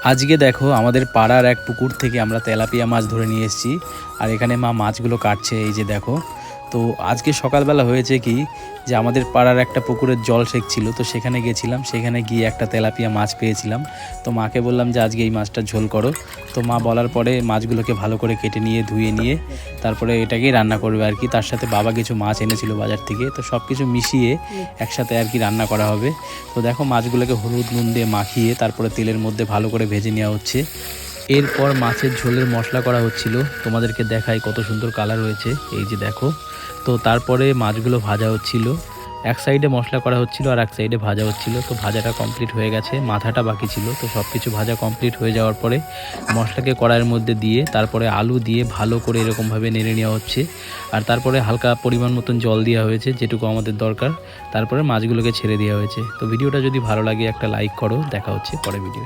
আজকে দেখো আমাদের পাড়ার এক পুকুর থেকে আমরা তেলাপিয়া মাছ ধরে নিয়ে এসেছি। আর এখানে মা মাছগুলো কাটছে, এই যে দেখো। তো আজকে সকালবেলা হয়েছে কি, যে আমাদের পাড়ার একটা পুকুরের জল সেঁকছিল, তো সেখানে গেছিলাম, সেখানে গিয়ে একটা তেলাপিয়া মাছ পেয়েছিলাম। তো মাকে বললাম যে আজকে এই মাছটা ঝোল করো। তো মা বলার পরে মাছগুলোকে ভালো করে কেটে নিয়ে ধুয়ে নিয়ে তারপরে এটাকেই রান্না করবে আর কি। তার সাথে বাবা কিছু মাছ এনেছিল বাজার থেকে, তো সব কিছু মিশিয়ে একসাথে আর কি রান্না করা হবে। তো দেখো মাছগুলোকে হলুদ নুন দিয়ে মাখিয়ে তারপরে তেলের মধ্যে ভালো করে ভেজে নেওয়া হচ্ছে। এরপর মাছের ঝোলের মশলা করা হচ্ছিল, তোমাদেরকে দেখাই কত সুন্দর কালার হয়েছে, এই যে দেখো। তো তারপরে মাছগুলো ভাজা হচ্ছিল, এক সাইডে মশলা করা হচ্ছিল আর এক সাইডে ভাজা হচ্ছিল। তো ভাজাটা কমপ্লিট হয়ে গেছে, মাথাটা বাকি ছিল। তো সব কিছু ভাজা কমপ্লিট হয়ে যাওয়ার পরে মশলাকে কড়াইয়ের মধ্যে দিয়ে তারপরে আলু দিয়ে ভালো করে এরকমভাবে নেড়ে নেওয়া হচ্ছে। আর তারপরে হালকা পরিমাণ মতন জল দেওয়া হয়েছে, যেটুকু আমাদের দরকার। তারপরে মাছগুলোকে ছেড়ে দেওয়া হয়েছে। তো ভিডিওটা যদি ভালো লাগে একটা লাইক করো, দেখা হচ্ছে পরে ভিডিও।